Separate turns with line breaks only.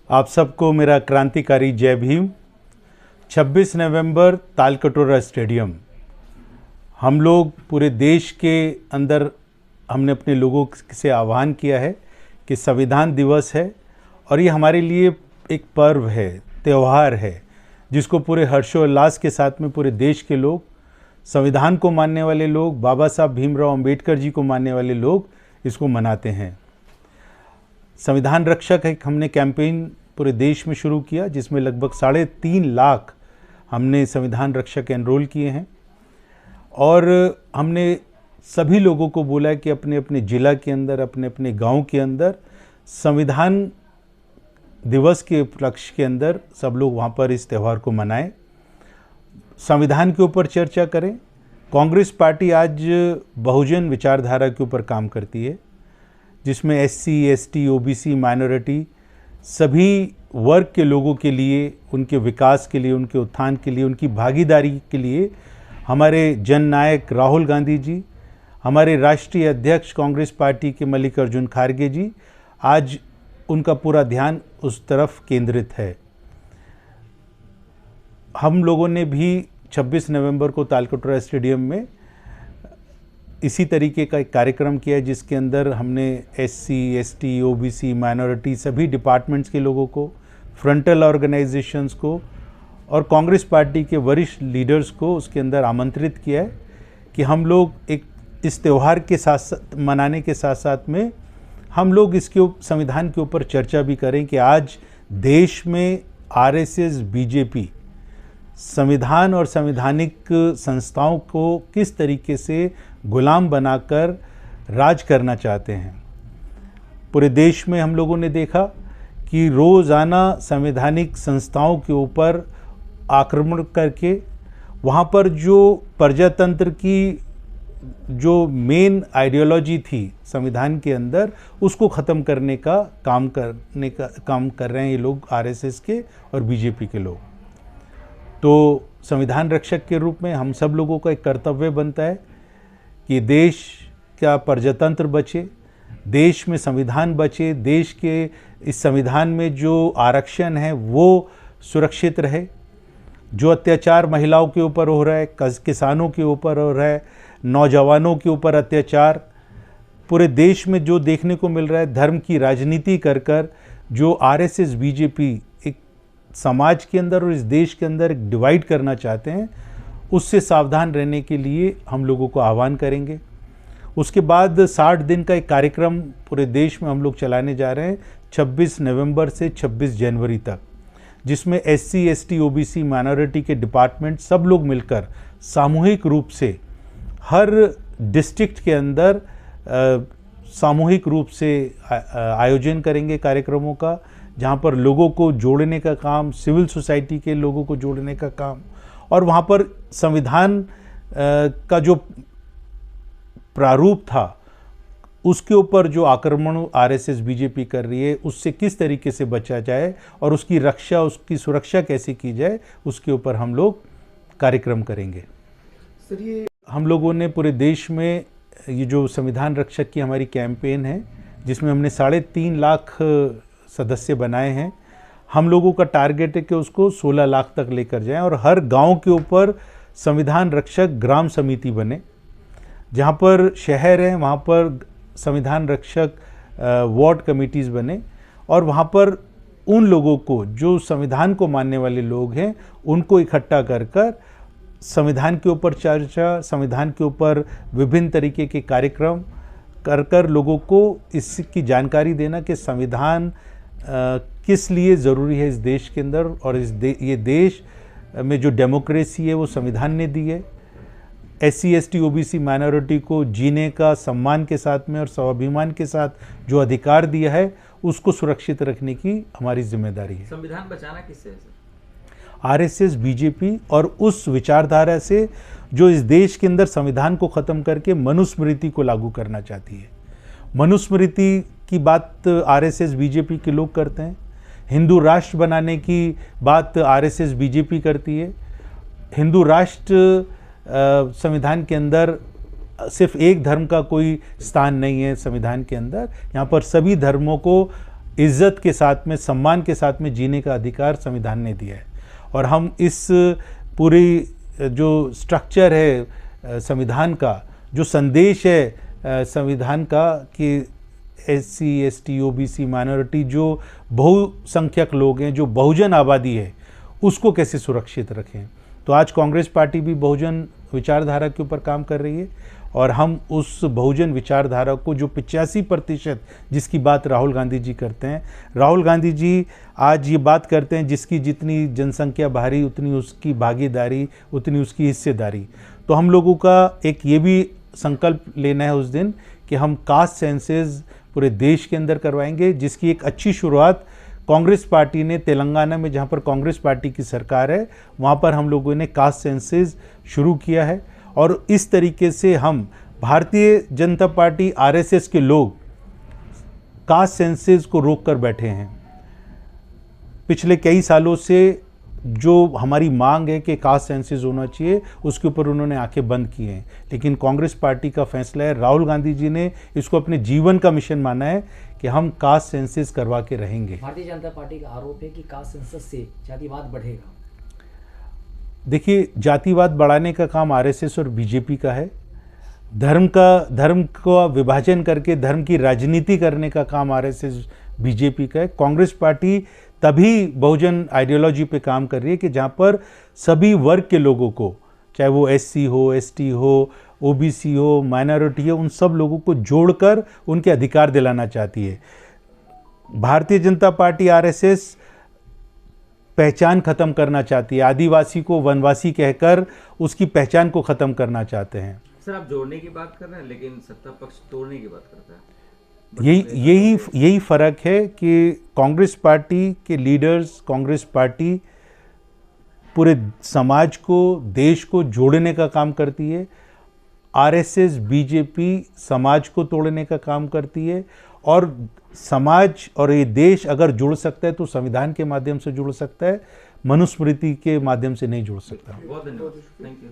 आप सबको मेरा क्रांतिकारी जय भीम। 26 नवंबर तालकटोरा स्टेडियम, हम लोग पूरे देश के अंदर हमने अपने लोगों से आह्वान किया है कि संविधान दिवस है और ये हमारे लिए एक पर्व है, त्यौहार है, जिसको पूरे हर्षोल्लास के साथ में पूरे देश के लोग, संविधान को मानने वाले लोग, बाबा साहब भीमराव अंबेडकर जी को मानने वाले लोग इसको मनाते हैं। संविधान रक्षक एक हमने कैंपेन पूरे देश में शुरू किया, जिसमें लगभग 3.5 लाख हमने संविधान रक्षक एनरोल किए हैं और हमने सभी लोगों को बोला कि अपने अपने ज़िला के अंदर, अपने अपने गांव के अंदर संविधान दिवस के उपलक्ष्य के अंदर सब लोग वहां पर इस त्यौहार को मनाएं, संविधान के ऊपर चर्चा करें। कांग्रेस पार्टी आज बहुजन विचारधारा के ऊपर काम करती है, जिसमें SC, ST, OBC, माइनॉरिटी सभी वर्ग के लोगों के लिए, उनके विकास के लिए, उनके उत्थान के लिए, उनकी भागीदारी के लिए हमारे जननायक राहुल गांधी जी, हमारे राष्ट्रीय अध्यक्ष कांग्रेस पार्टी के मल्लिकार्जुन खड़गे जी, आज उनका पूरा ध्यान उस तरफ केंद्रित है। हम लोगों ने भी 26 नवंबर को तालकटोरा स्टेडियम में इसी तरीके का एक कार्यक्रम किया है, जिसके अंदर हमने SC, ST, OBC, माइनॉरिटी सभी डिपार्टमेंट्स के लोगों को, फ्रंटल ऑर्गेनाइजेशंस को और कांग्रेस पार्टी के वरिष्ठ लीडर्स को उसके अंदर आमंत्रित किया है कि हम लोग एक इस त्यौहार के साथ मनाने के साथ साथ में हम लोग इसके संविधान के ऊपर चर्चा भी करें कि आज देश में RSS, BJP संविधान और संवैधानिक संस्थाओं को किस तरीके से गुलाम बनाकर राज करना चाहते हैं। पूरे देश में हम लोगों ने देखा कि रोज़ाना संवैधानिक संस्थाओं के ऊपर आक्रमण करके वहाँ पर जो प्रजातंत्र की जो मेन आइडियोलॉजी थी संविधान के अंदर, उसको ख़त्म करने का काम कर रहे हैं ये लोग, RSS के और BJP के लोग। तो संविधान रक्षक के रूप में हम सब लोगों का एक कर्तव्य बनता है कि देश का प्रजातंत्र बचे, देश में संविधान बचे, देश के इस संविधान में जो आरक्षण है वो सुरक्षित रहे। जो अत्याचार महिलाओं के ऊपर हो रहा है, किसानों के ऊपर हो रहा है, नौजवानों के ऊपर अत्याचार पूरे देश में जो देखने को मिल रहा है, धर्म की राजनीति कर कर जो RSS, BJP एक समाज के अंदर और इस देश के अंदर एक डिवाइड करना चाहते हैं, उससे सावधान रहने के लिए हम लोगों को आह्वान करेंगे। उसके बाद 60 दिन का एक कार्यक्रम पूरे देश में हम लोग चलाने जा रहे हैं 26 नवंबर से 26 जनवरी तक, जिसमें SC, ST, OBC, माइनॉरिटी के डिपार्टमेंट सब लोग मिलकर सामूहिक रूप से हर डिस्ट्रिक्ट के अंदर सामूहिक रूप से आयोजन करेंगे कार्यक्रमों का, जहाँ पर लोगों को जोड़ने का काम, सिविल सोसाइटी के लोगों को जोड़ने का काम, और वहाँ पर संविधान का जो प्रारूप था उसके ऊपर जो आक्रमण RSS, BJP कर रही है, उससे किस तरीके से बचा जाए और उसकी रक्षा, उसकी सुरक्षा कैसे की जाए, उसके ऊपर हम लोग कार्यक्रम करेंगे।
सर, ये
हम लोगों ने पूरे देश में ये जो संविधान रक्षक की हमारी कैंपेन है, जिसमें हमने 3.5 लाख सदस्य बनाए हैं, हम लोगों का टारगेट है कि उसको 16 लाख तक लेकर जाएं और हर गांव के ऊपर संविधान रक्षक ग्राम समिति बने। जहां पर शहर हैं वहां पर संविधान रक्षक वार्ड कमिटीज़ बने और वहां पर उन लोगों को जो संविधान को मानने वाले लोग हैं उनको इकट्ठा कर कर संविधान के ऊपर चर्चा, संविधान के ऊपर विभिन्न तरीके के कार्यक्रम कर कर लोगों को इसकी जानकारी देना कि संविधान किस लिए ज़रूरी है इस देश के अंदर, और ये देश में जो डेमोक्रेसी है वो संविधान ने दी है। SC, ST, OBC माइनॉरिटी को जीने का सम्मान के साथ में और स्वाभिमान के साथ जो अधिकार दिया है, उसको सुरक्षित रखने की हमारी जिम्मेदारी है।
संविधान बचाना किससे है सर?
RSS, BJP और उस विचारधारा से जो इस देश के अंदर संविधान को ख़त्म करके मनुस्मृति को लागू करना चाहती है। मनुस्मृति की बात RSS, BJP के लोग करते हैं। हिंदू राष्ट्र बनाने की बात RSS, BJP करती है। हिंदू राष्ट्र संविधान के अंदर सिर्फ एक धर्म का कोई स्थान नहीं है संविधान के अंदर, यहाँ पर सभी धर्मों को इज्जत के साथ में, सम्मान के साथ में जीने का अधिकार संविधान ने दिया है। और हम इस पूरी जो स्ट्रक्चर है संविधान का, जो संदेश है संविधान का कि SC ST OBC माइनॉरिटी जो बहुसंख्यक लोग हैं, जो बहुजन आबादी है, उसको कैसे सुरक्षित रखें। तो आज कांग्रेस पार्टी भी बहुजन विचारधारा के ऊपर काम कर रही है और हम उस बहुजन विचारधारा को जो 85% जिसकी बात राहुल गांधी जी करते हैं, राहुल गांधी जी आज ये बात करते हैं जिसकी जितनी जनसंख्या भारी उतनी उसकी भागीदारी, उतनी उसकी हिस्सेदारी। तो हम लोगों का एक ये भी संकल्प लेना है उस दिन कि हम कास्ट सेंसेस पूरे देश के अंदर करवाएंगे, जिसकी एक अच्छी शुरुआत कांग्रेस पार्टी ने तेलंगाना में, जहाँ पर कांग्रेस पार्टी की सरकार है, वहाँ पर हम लोगों ने कास्ट सेंसेस शुरू किया है। और इस तरीके से हम भारतीय जनता पार्टी RSS के लोग कास्ट सेंसेस को रोक कर बैठे हैं। पिछले कई सालों से जो हमारी मांग है कि कास्ट सेंसेस होना चाहिए, उसके ऊपर उन्होंने आंखें बंद की हैं। लेकिन कांग्रेस पार्टी का फैसला है, राहुल गांधी जी ने इसको अपने जीवन का मिशन माना है कि हम कास्ट सेंसेस करवा के रहेंगे।
भारतीय जनता पार्टी का आरोप है कि कास्ट सेंसस से जातिवाद बढ़ेगा।
देखिए, जातिवाद बढ़ाने का काम RSS और BJP का है। धर्म का विभाजन करके धर्म की राजनीति करने का काम RSS BJP का है। कांग्रेस पार्टी तभी बहुजन आइडियोलॉजी पे काम कर रही है कि जहाँ पर सभी वर्ग के लोगों को, चाहे वो SC हो, ST हो, OBC हो, माइनॉरिटी हो, उन सब लोगों को जोड़कर उनके अधिकार दिलाना चाहती है। भारतीय जनता पार्टी RSS पहचान खत्म करना चाहती है, आदिवासी को वनवासी कहकर उसकी पहचान को खत्म करना चाहते हैं।
सर, आप जोड़ने की बात कर रहे हैं लेकिन सत्ता पक्ष तोड़ने की बात करता है।
यही फर्क है कि कांग्रेस पार्टी के लीडर्स, कांग्रेस पार्टी पूरे समाज को, देश को जोड़ने का काम करती है। RSS BJP समाज को तोड़ने का काम करती है। और समाज और ये देश अगर जुड़ सकता है तो संविधान के माध्यम से जुड़ सकता है, मनुस्मृति के माध्यम से नहीं जुड़ सकता।
बहुत धन्यवाद, थैंक यू।